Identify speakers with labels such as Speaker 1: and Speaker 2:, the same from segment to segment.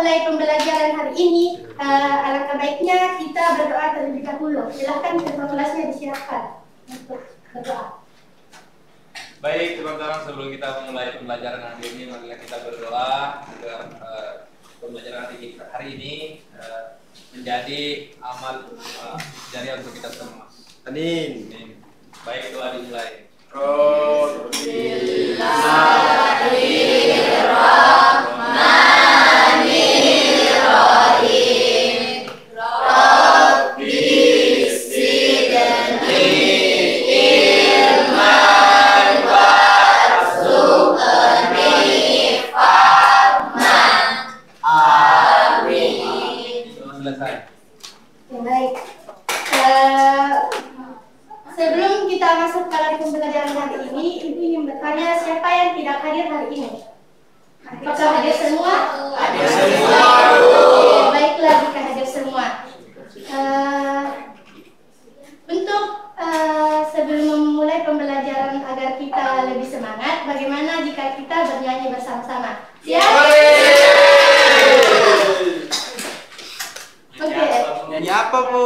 Speaker 1: memulai pembelajaran hari ini, alangkah baiknya kita berdoa terlebih dahulu. Silahkan ketua kelasnya disiapkan untuk berdoa.
Speaker 2: Baik teman-teman, sebelum kita memulai pembelajaran hari ini, marilah kita berdoa agar pembelajaran hari ini menjadi amal jariah untuk kita semua.
Speaker 3: Amin.
Speaker 2: Baik, doa dimulai.
Speaker 1: Bismillahirrahmanirrahim. Rabbi zidni ilman warzuqni fahman. Amin.
Speaker 2: Selesai.
Speaker 1: Baik. Sebelum kita masuk pada pembelajaran hari ini, Ibu ingin bertanya siapa yang tidak hadir hari ini? Apakah hadir semua?
Speaker 3: Hadir semua.
Speaker 1: Baiklah, jika hadir semua. Untuk sebelum memulai pembelajaran agar kita lebih semangat, bagaimana jika kita bernyanyi bersama-sama? Siap? Oke.
Speaker 3: Nyanyi apa, Bu?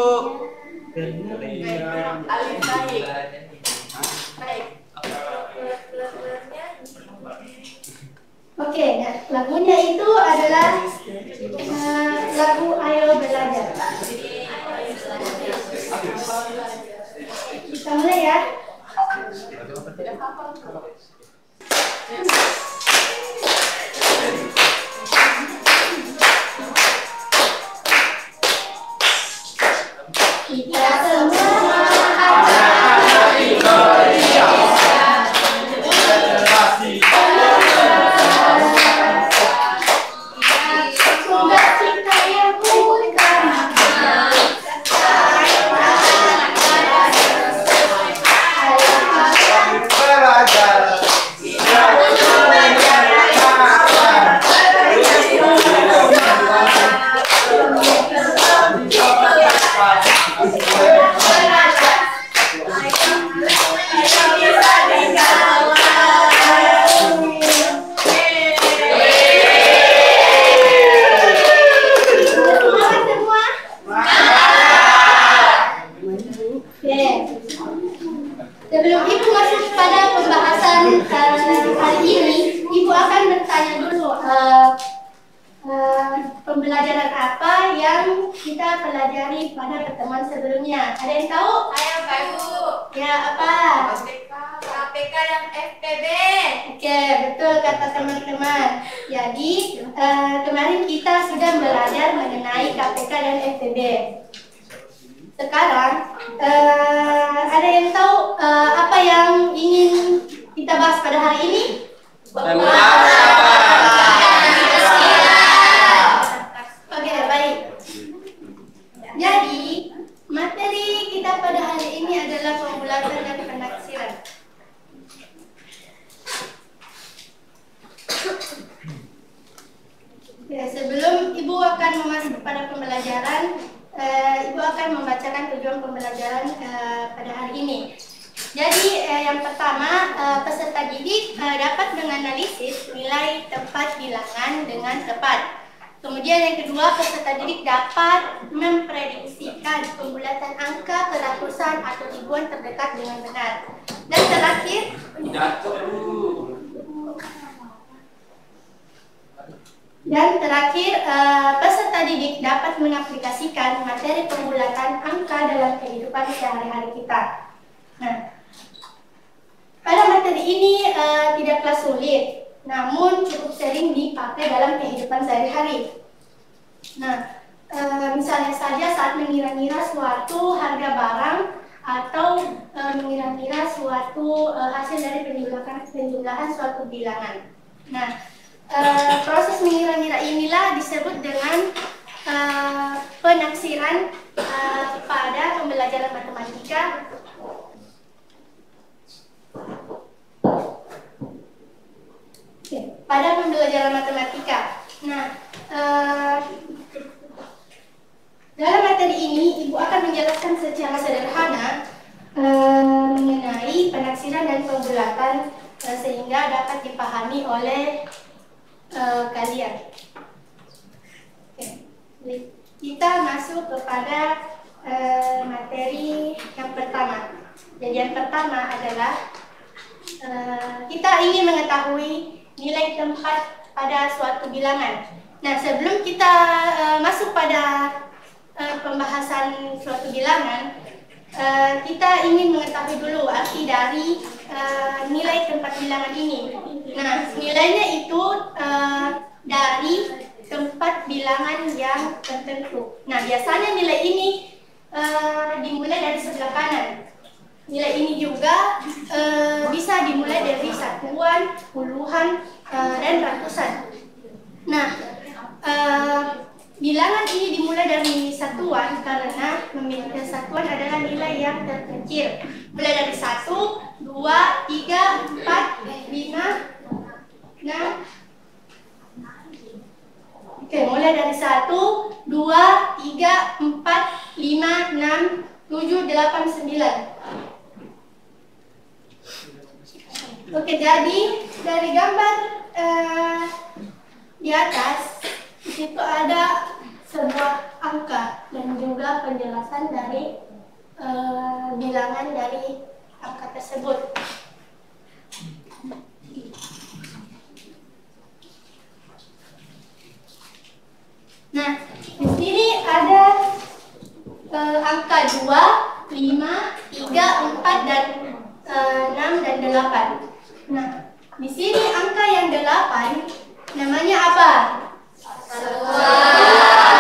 Speaker 1: Oke, nah, lagunya itu adalah lagu Ayo Belajar. Kita mulai ya. Kita semua anak Indonesia. Sebelum Ibu masuk pada pembahasan hari ini, Ibu akan bertanya dulu pembelajaran apa yang kita pelajari pada pertemuan sebelumnya. Ada yang tahu?
Speaker 4: Saya baru
Speaker 1: Ya, apa?
Speaker 4: KPK dan FPB.
Speaker 1: Oke, betul kata teman-teman. Jadi, kemarin kita sudah belajar mengenai KPK dan FPB. Sekarang, ada yang tahu apa yang ingin kita bahas pada hari ini? Oke, baik. Jadi, materi kita pada hari ini adalah pembulatan dan penaksiran. Ya, sebelum Ibu akan memasuki pada pembelajaran, Ibu akan membacakan tujuan pembelajaran pada hari ini. Jadi yang pertama, peserta didik dapat menganalisis nilai tempat bilangan dengan tepat. Kemudian yang kedua, peserta didik dapat memprediksikan pembulatan angka ke ratusan atau ribuan terdekat dengan benar. Dan terakhir, peserta didik dapat mengaplikasikan materi pembulatan angka dalam kehidupan sehari-hari kita. Nah, pada materi ini tidaklah sulit, namun cukup sering dipakai dalam kehidupan sehari-hari. Nah, misalnya saja saat mengira-ngira suatu harga barang atau mengira-ngira suatu hasil dari penjumlahan suatu bilangan. Nah, proses mengira-ngira inilah disebut dengan penaksiran pada pembelajaran matematika. Pada pembelajaran matematika. Nah, dalam materi ini Ibu akan menjelaskan secara sederhana mengenai penaksiran dan pembulatan sehingga dapat dipahami oleh kalian. masuk kepada materi yang pertama. Jadi yang pertama adalah kita ingin mengetahui nilai tempat pada suatu bilangan. Nah, sebelum kita masuk pada pembahasan suatu bilangan, kita ingin mengetahui dulu arti dari nilai tempat bilangan ini. Nah, nilainya itu dari tempat bilangan yang tertentu. Nah, biasanya nilai ini dimulai dari sebelah kanan. Nilai ini juga bisa dimulai dari satuan, puluhan, dan ratusan. Nah, bilangan ini dimulai dari satuan karena memiliki satuan adalah nilai yang terkecil. Mulai dari 1, 2, 3, 4, 5, 6. Oke, mulai dari 1, 2, 3, 4, 5, 6, 7, 8, 9. Oke, jadi dari gambar di atas itu ada sebuah angka dan juga penjelasan dari bilangan dari angka tersebut. Nah, di sini ada angka 2, 5, 3, 4, dan 6 dan 8. Nah, di sini angka yang 8 namanya apa?
Speaker 4: Satuan.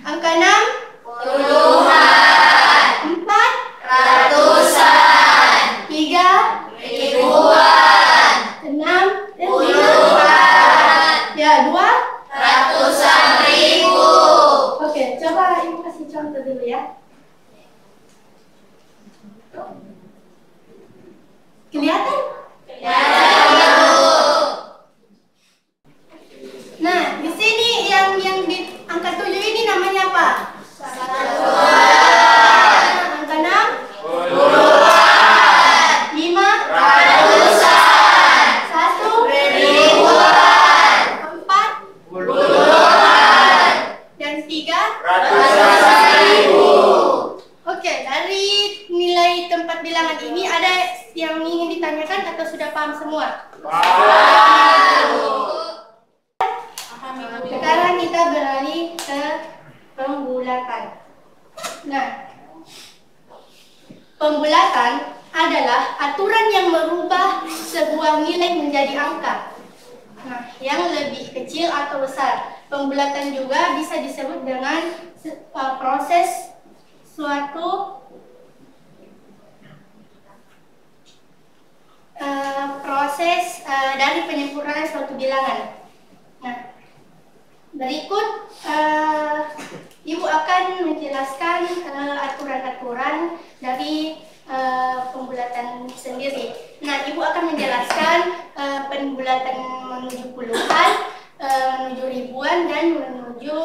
Speaker 1: Angka 6?
Speaker 4: Puluhan.
Speaker 1: 4?
Speaker 4: Ratusan.
Speaker 1: 3?
Speaker 4: Ribuan.
Speaker 1: 6?
Speaker 4: Puluhan.
Speaker 1: Ya, 2?
Speaker 4: Ratusan ribu.
Speaker 1: Oke, coba Ibu kasih contoh dulu ya. Kelihatan? Nah, di sini yang di angka 7 ini namanya apa?
Speaker 4: Satuan.
Speaker 1: Angka 6?
Speaker 4: Puluhan.
Speaker 1: 5?
Speaker 4: Ratusan.
Speaker 1: 1?
Speaker 4: Ribuan.
Speaker 1: 4?
Speaker 4: Puluhan.
Speaker 1: Dan 3?
Speaker 4: Ratusan ribu.
Speaker 1: Oke, dari nilai tempat bilangan ini ada yang ingin ditanyakan atau sudah paham semua? Sekarang kita beralih ke pembulatan. Nah, pembulatan adalah aturan yang merubah sebuah nilai menjadi angka. Nah, yang lebih kecil atau besar. Pembulatan juga bisa disebut dengan proses suatu dari penyempurnaan suatu bilangan. Nah, berikut Ibu akan menjelaskan aturan-aturan dari pembulatan sendiri. Nah, Ibu akan menjelaskan pembulatan menuju puluhan, menuju ribuan, dan menuju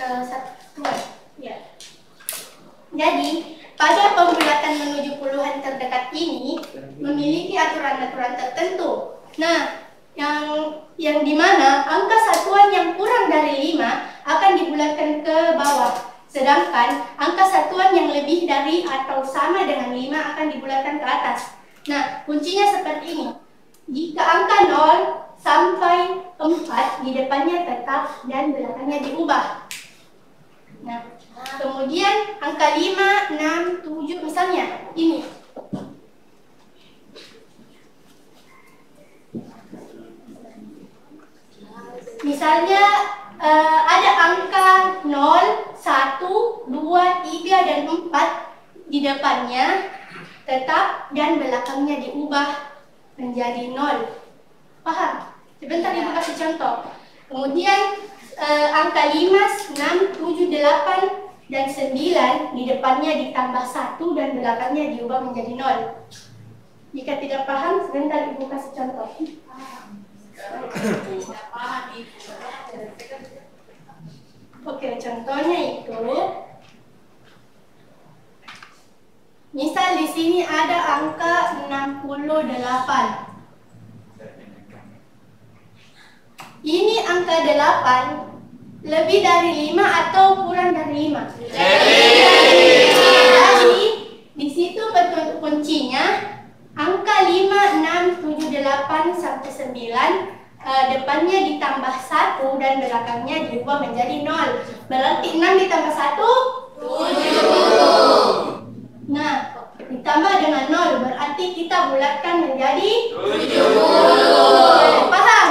Speaker 1: satuan. Ya. Jadi, pada pembulatan menuju puluhan terdekat ini memiliki aturan-aturan tertentu. Nah, yang dimana angka satuan yang kurang dari 5 akan dibulatkan ke bawah, sedangkan angka satuan yang lebih dari atau sama dengan 5 akan dibulatkan ke atas. Nah, kuncinya seperti ini. Jika angka 0 sampai 4 di depannya tetap dan belakangnya diubah. Nah, kemudian angka 5, 6, 7 misalnya ini. Misalnya ada angka 0, 1, 2, 3, dan 4 di depannya tetap dan belakangnya diubah menjadi 0. Paham? Sebentar Ibu kasih contoh. Kemudian angka 5, 6, 7, 8, dan 9 di depannya ditambah 1 dan belakangnya diubah menjadi 0. Jika tidak paham, sebentar Ibu kasih contoh. Oke, contohnya itu misal di sini ada angka 68. Ini angka 8 lebih dari 5 atau kurang dari 5?
Speaker 4: Lebih.
Speaker 1: Jadi, di situ kuncinya angka 5, 6, 7, 8 sampai 9 depannya ditambah 1 dan belakangnya diubah menjadi 0. Berarti 6 ditambah 1 7. Nah, ditambah dengan 0 berarti kita bulatkan menjadi 70. Paham?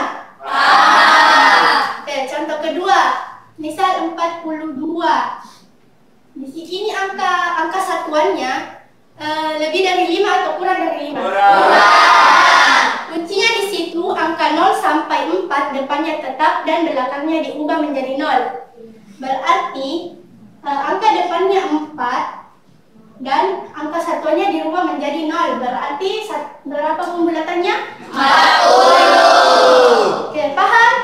Speaker 1: Oke, contoh kedua. Misal 42. Di sini angka satuannya lebih dari 5 atau kurang dari 5? Kuncinya di situ angka 0 sampai 4 depannya tetap dan belakangnya diubah menjadi 0. Berarti angka depannya 4 dan angka satuannya dirubah menjadi 0. Berarti berapa pembulatannya? 40. Oke, paham?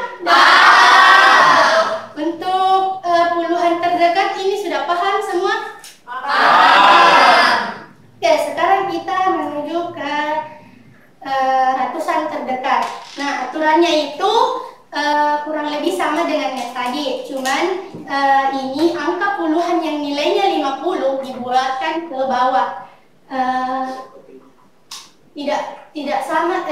Speaker 1: Untuk puluhan terdekat ini sudah paham semua? Oke, sekarang kita menuju ke ratusan terdekat. Nah, aturannya itu kurang lebih sama dengan yang tadi. Cuman ini angka puluhan yang nilainya 50 dibuatkan ke bawah. Tidak sama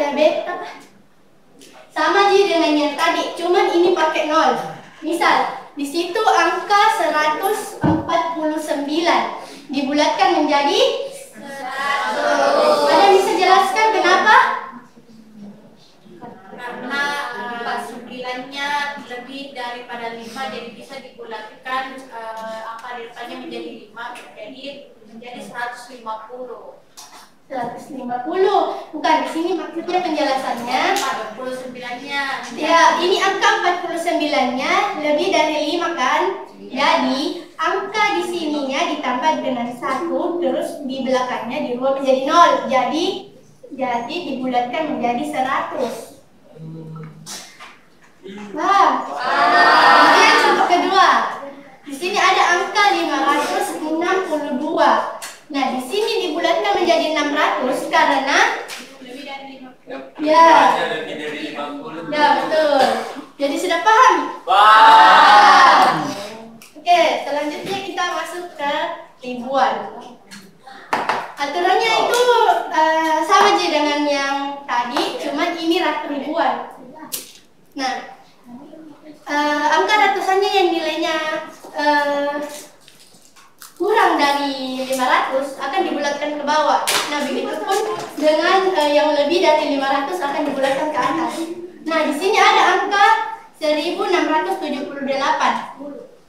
Speaker 1: sama aja dengan yang tadi. Cuman ini pakai 0. Misal, di situ angka 149 dibulatkan menjadi 100. Ada bisa jelaskan kenapa?
Speaker 5: Karena 9-nya lebih daripada 5, jadi bisa dibulatkan angka di depannya menjadi 5, jadi menjadi 150.
Speaker 1: 150. Bukan, di sini maksudnya penjelasannya
Speaker 5: 49-nya.
Speaker 1: Ya, ini angka 49-nya lebih dari 5 kan? Jadi, angka di sininya ditambah dengan 1, terus di belakangnya dirubah menjadi 0. Jadi dibulatkan menjadi 100. Wah. Kemudian contoh kedua. Di sini ada angka 562. Nah, di sini dibulatkan menjadi 600 karena
Speaker 5: Lebih dari 50.
Speaker 1: ya.
Speaker 2: Lebih dari 50.
Speaker 1: Ya, betul. Jadi sudah paham? Oke, selanjutnya kita masuk ke ribuan. Aturannya itu sama aja dengan yang tadi, cuma ini ribuan. Nah, angka ratusannya yang nilainya kurang dari 500 akan dibulatkan ke bawah. Nah, begitupun dengan yang lebih dari 500 akan dibulatkan ke atas. Nah, di sini ada angka 1678.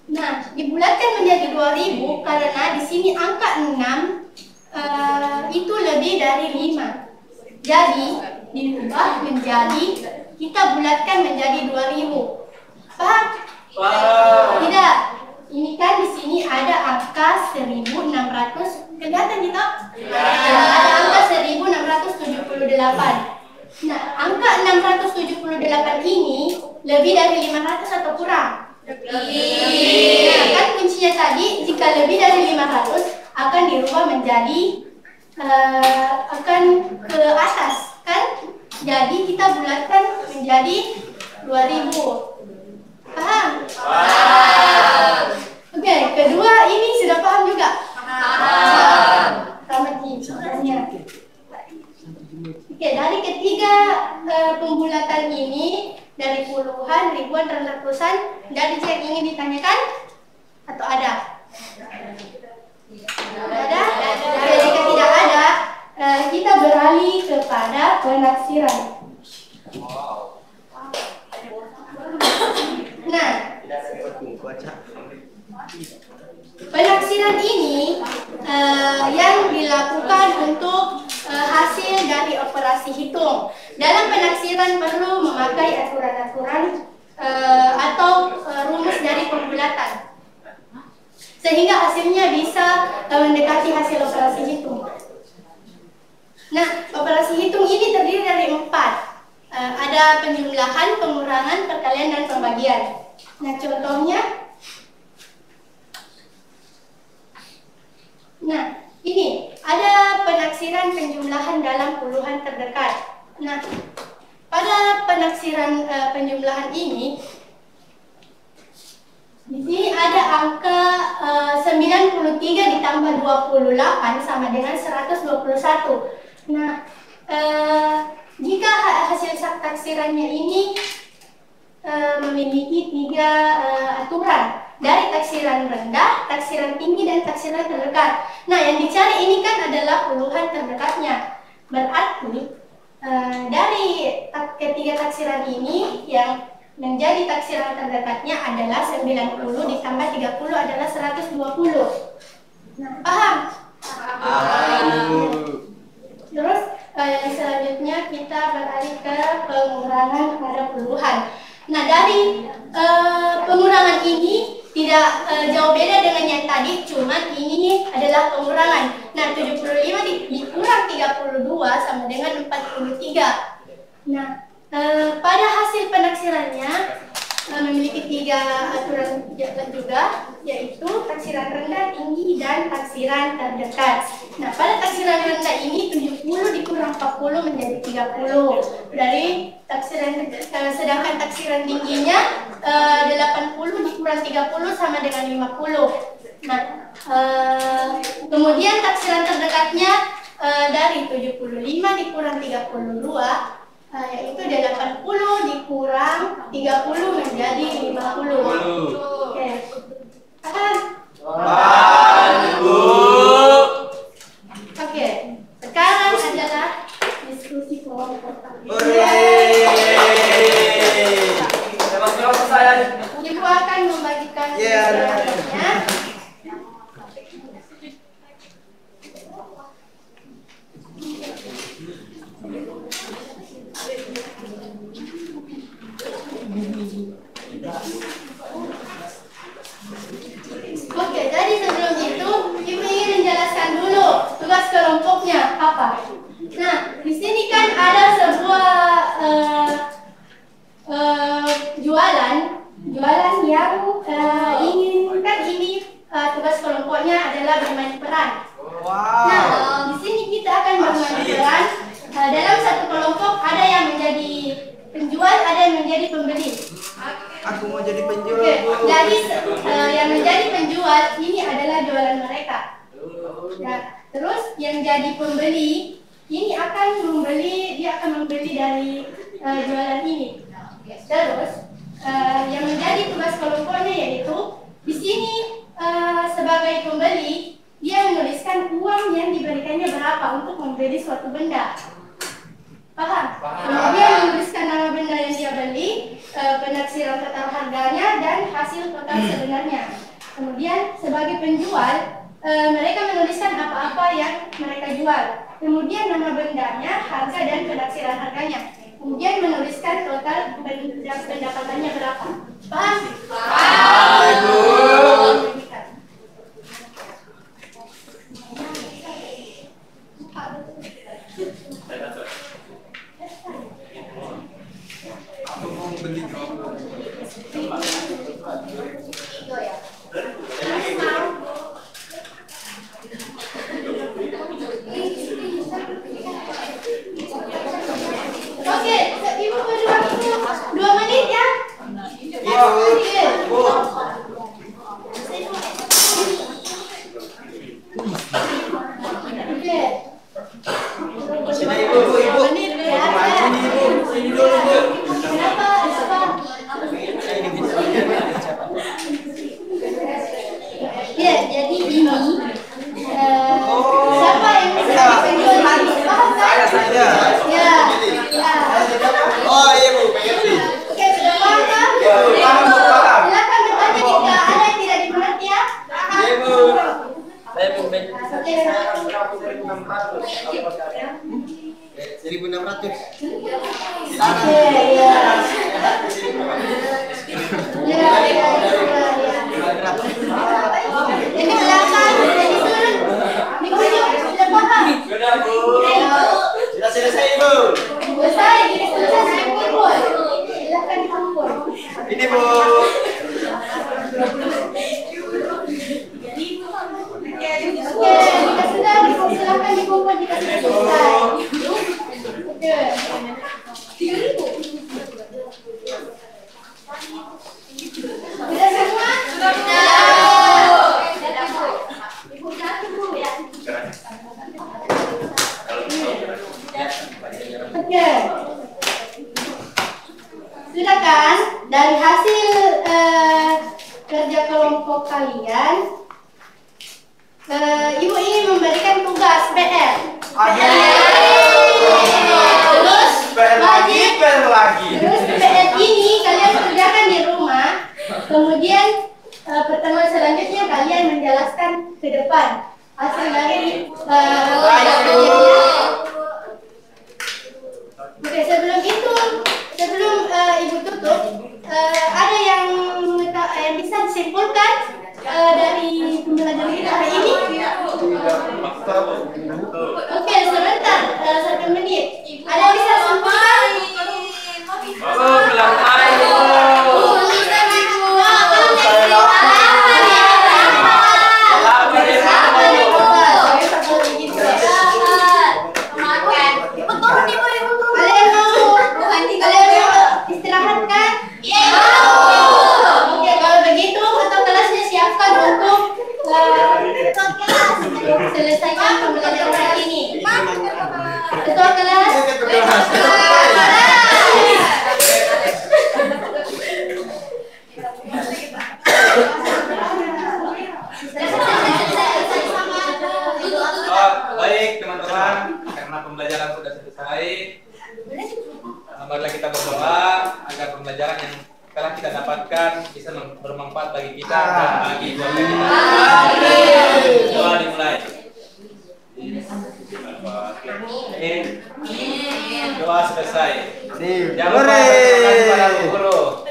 Speaker 1: Nah, dibulatkan menjadi 2000 karena di sini angka 6 itu lebih dari 5. Jadi, diubah menjadi kita bulatkan menjadi 2000. Paham? Tidak. Ini kan di sini ada angka 1600. Kelihatan tidak? Ada angka 1678. Nah, angka 678 ini lebih dari 500 atau kurang? Lebih. Nah, kan kuncinya tadi jika lebih dari 500 akan dirubah menjadi akan ke atas, kan? Jadi kita bulatkan menjadi 2000. Paham? Oke, kedua ini sudah paham juga? Paham. Sama sebenarnya. Oke, dari ketiga pembulatan ini dari puluhan, ribuan, dan ratusan, dari yang ingin ditanyakan atau ada? Ada? Oke, jika tidak ada, kita beralih kepada penaksiran. Nah, penaksiran ini yang dilakukan untuk hasil dari operasi hitung. Dalam penaksiran perlu memakai aturan-aturan atau rumus dari pembulatan, sehingga hasilnya bisa mendekati hasil operasi hitung. Nah, operasi hitung ini terdiri dari 4. Ada penjumlahan, pengurangan, perkalian, dan pembagian. Nah, contohnya, nah, ini ada penaksiran penjumlahan dalam puluhan terdekat. Nah, pada penaksiran penjumlahan ini Di sini ada angka 93 ditambah 28 sama dengan 121. Nah, jika hasil taksirannya ini memiliki 3 aturan, dari taksiran rendah, taksiran tinggi, dan taksiran terdekat. Nah, yang dicari ini kan adalah puluhan terdekatnya. Berarti dari ketiga taksiran ini yang menjadi taksiran terdekatnya adalah 90 ditambah 30 adalah 120. Nah, paham? Terus selanjutnya kita beralih ke pengurangan pada puluhan. Nah, dari pengurangan ini tidak jauh beda dengan yang tadi, cuman ini adalah pengurangan. Nah, 75 dikurang 32 sama dengan 43. Nah, pada hasil penaksirannya memiliki 3 aturan juga, yaitu taksiran rendah, tinggi, dan taksiran terdekat. Nah, pada taksiran rendah ini 70 dikurang 40 menjadi 30. Dari taksiran sedangkan taksiran tingginya 80 dikurang 30 sama dengan 50. Nah, kemudian taksiran terdekatnya dari 75 dikurang 32 yaitu 80 dikurang 30 menjadi 50. Oke. Oke. Sekarang adalah diskusi kelompok. Ibu akan membagikan kelompoknya. Oke, jadi sebelum itu Ibu ingin menjelaskan dulu tugas kelompoknya apa. Nah, di sini kan ada sebuah jualan yang ini tugas kelompoknya adalah bermain peran. Nah, di sini kita akan bermain peran. Dalam satu kelompok ada yang menjadi penjual, ada yang menjadi pembeli.
Speaker 3: Aku mau jadi penjual.
Speaker 1: Oke, jadi yang menjadi penjual ini adalah jualan mereka. Nah, terus yang jadi pembeli ini akan membeli dari jualan ini. Terus yang menjadi tugas kelompoknya yaitu di sini sebagai pembeli dia menuliskan uang yang diberikannya berapa untuk membeli suatu benda. Paham? Dia menuliskan nama benda yang dia beli, penaksiran total harganya, dan hasil total sebenarnya. Kemudian sebagai penjual, mereka menuliskan apa-apa yang mereka jual. Kemudian nama bendanya, harga, dan penaksiran harganya. Kemudian menuliskan total pendapatannya berapa. Paham? Paham. Oke, Ibu beri waktu 2 menit ya. Ya, jadi ini siapa yang bisa penjual ini? Paham kan?
Speaker 3: Saya.
Speaker 1: Ya.
Speaker 3: Oh iya Bu,
Speaker 1: Oke, sudah paham kan? Silakan bertanya jika ada yang tidak dimengerti ya.
Speaker 3: Iya Bu. Saya Bu.
Speaker 1: Oke.
Speaker 3: 1.600.
Speaker 1: Oke, ya. Ini belakang, ini turun. Ini sudah paham.
Speaker 3: Sudah Bu. Sudah selesai Bu.
Speaker 1: Selesai, ini selesai dikumpul. Silakan dikumpul.
Speaker 3: Ini Bu.
Speaker 1: Oke, jika sudah silakan dikumpul jika sudah selesai. Oke. 3.000. Sudah semua? hasil kerja kelompok kalian, Ibu ingin memberikan tugas PR. Terus
Speaker 3: PR lagi.
Speaker 1: Terus PR ini kalian kerjakan di rumah. Kemudian pertemuan selanjutnya kalian menjelaskan ke depan hasil dari Oke, sebelum Ibu tutup, ada yang bisa disimpulkan dari pembelajaran kita hari ini? Oke, sebentar, 1 menit. Ada yang bisa simpulkan? Istirahat kan? Oke, kalau begitu ketua kelasnya siapkan untuk selesaikan pembelajaran hari ini. Ketua kelas.
Speaker 2: Baik teman-teman, karena pembelajaran sudah selesai, marilah kita berdoa agar pembelajaran yang telah kita dapatkan bisa bermanfaat bagi kita dan bagi keluarga kita. Doa dimulai. Doa selesai. Jangan lupa berterima kasih kepada guru.